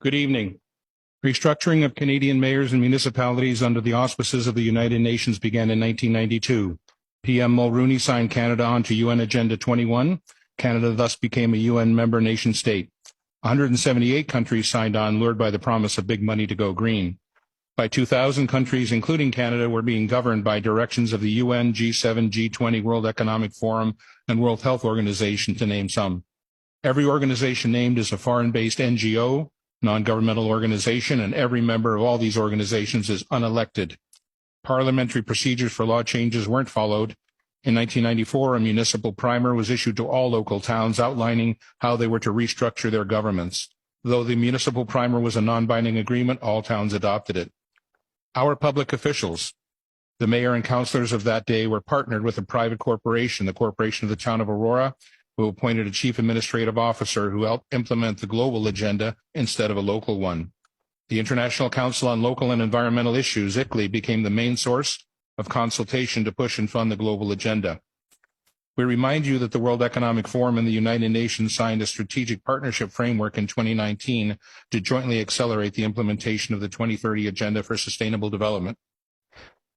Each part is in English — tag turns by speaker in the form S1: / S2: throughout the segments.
S1: Good evening. Restructuring of Canadian mayors and municipalities under the auspices of the United Nations began in 1992. PM Mulroney signed Canada onto UN Agenda 21. Canada thus became a UN member nation state. 178 countries signed on, lured by the promise of big money to go green. By 2000, countries, including Canada, were being governed by directions of the UN, G7, G20, World Economic Forum, and World Health Organization, to name some. Every organization named is a foreign-based NGO, non-governmental organization, and every member of all these organizations is unelected. Parliamentary procedures for law changes weren't followed. In 1994, a municipal primer was issued to all local towns outlining how they were to restructure their governments. Though the municipal primer was a non-binding agreement, all towns adopted it. Our public officials, the mayor and councillors of that day, were partnered with a private corporation, the Corporation of the Town of Aurora, who appointed a chief administrative officer who helped implement the global agenda instead of a local one. The International Council on Local and Environmental Issues, ICLEI, became the main source of consultation to push and fund the global agenda. We remind you that the World Economic Forum and the United Nations signed a strategic partnership framework in 2019 to jointly accelerate the implementation of the 2030 Agenda for Sustainable Development.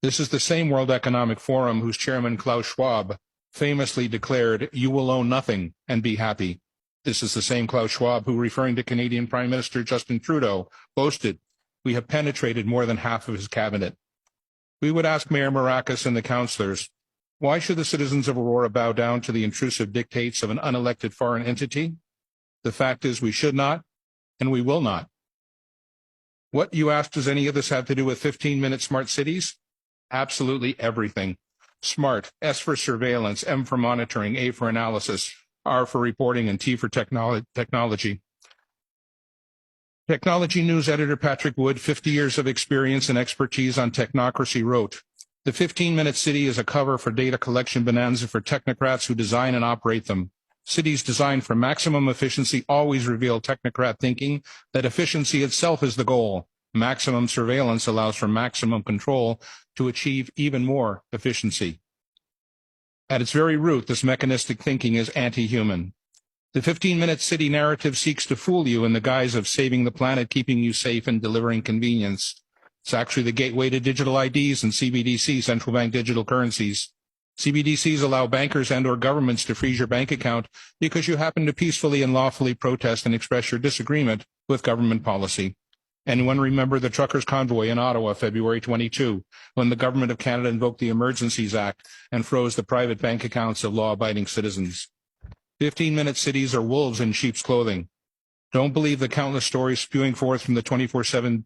S1: This is the same World Economic Forum whose chairman, Klaus Schwab, famously declared, "You will own nothing and be happy." This is the same Klaus Schwab who, referring to Canadian Prime Minister Justin Trudeau, boasted, "We have penetrated more than half of his cabinet." We would ask Mayor Marakis and the councillors, why should the citizens of Aurora bow down to the intrusive dictates of an unelected foreign entity? The fact is we should not, and we will not. What, you ask, does any of this have to do with 15-minute smart cities? Absolutely everything. SMART, S for surveillance, M for monitoring, A for analysis, R for reporting, and T for technology. Technology News editor Patrick Wood, 50 years of experience and expertise on technocracy, wrote, "The 15-minute city is a cover for data collection bonanza for technocrats who design and operate them. Cities designed for maximum efficiency always reveal technocrat thinking that efficiency itself is the goal. Maximum surveillance allows for maximum control to achieve even more efficiency." At its very root, this mechanistic thinking is anti-human. The 15-minute city narrative seeks to fool you in the guise of saving the planet, keeping you safe, and delivering convenience. It's actually the gateway to digital IDs and CBDC, central bank digital currencies. CBDCs allow bankers and or governments to freeze your bank account because you happen to peacefully and lawfully protest and express your disagreement with government policy. Anyone remember the truckers' convoy in Ottawa, February 22, when the Government of Canada invoked the Emergencies Act and froze the private bank accounts of law-abiding citizens? 15-minute cities are wolves in sheep's clothing. Don't believe the countless stories spewing forth from the 24/7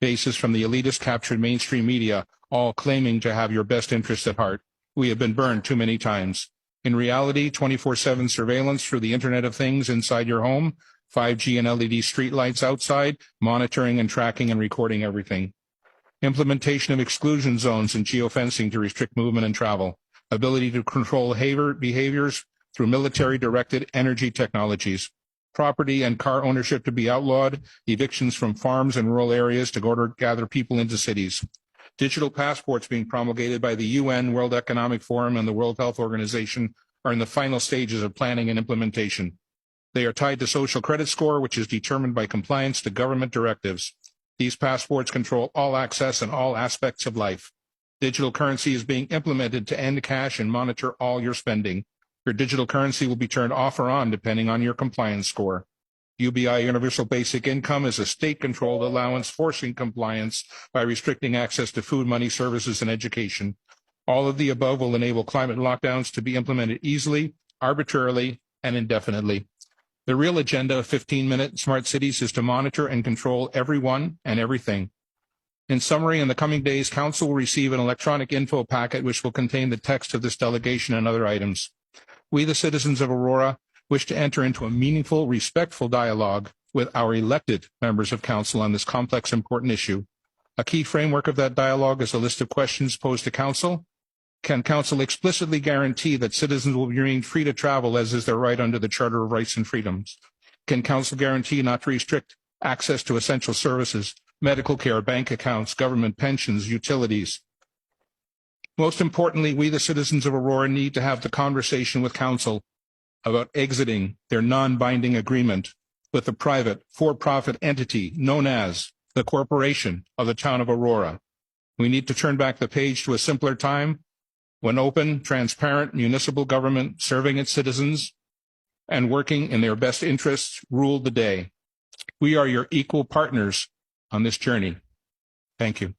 S1: basis from the elitist captured mainstream media, all claiming to have your best interest at heart. We have been burned too many times. In reality, 24/7 surveillance through the Internet of Things inside your home, 5G and LED streetlights outside, monitoring and tracking and recording everything. Implementation of exclusion zones and geofencing to restrict movement and travel. Ability to control behaviors through military-directed energy technologies. Property and car ownership to be outlawed. Evictions from farms and rural areas to gather people into cities. Digital passports being promulgated by the UN, World Economic Forum, and the World Health Organization are in the final stages of planning and implementation. They are tied to social credit score, which is determined by compliance to government directives. These passports control all access and all aspects of life. Digital currency is being implemented to end cash and monitor all your spending. Your digital currency will be turned off or on depending on your compliance score. UBI Universal Basic Income is a state-controlled allowance forcing compliance by restricting access to food, money, services, and education. All of the above will enable climate lockdowns to be implemented easily, arbitrarily, and indefinitely. The real agenda of 15-minute smart cities is to monitor and control everyone and everything. In summary, in the coming days, Council will receive an electronic info packet which will contain the text of this delegation and other items. We, the citizens of Aurora, wish to enter into a meaningful, respectful dialogue with our elected members of Council on this complex, important issue. A key framework of that dialogue is a list of questions posed to Council. Can Council explicitly guarantee that citizens will remain free to travel as is their right under the Charter of Rights and Freedoms? Can Council guarantee not to restrict access to essential services, medical care, bank accounts, government pensions, utilities? Most importantly, we, the citizens of Aurora, need to have the conversation with Council about exiting their non-binding agreement with the private for-profit entity known as the Corporation of the Town of Aurora. We need to turn back the page to a simpler time when open, transparent municipal government serving its citizens and working in their best interests ruled the day. We are your equal partners on this journey. Thank you.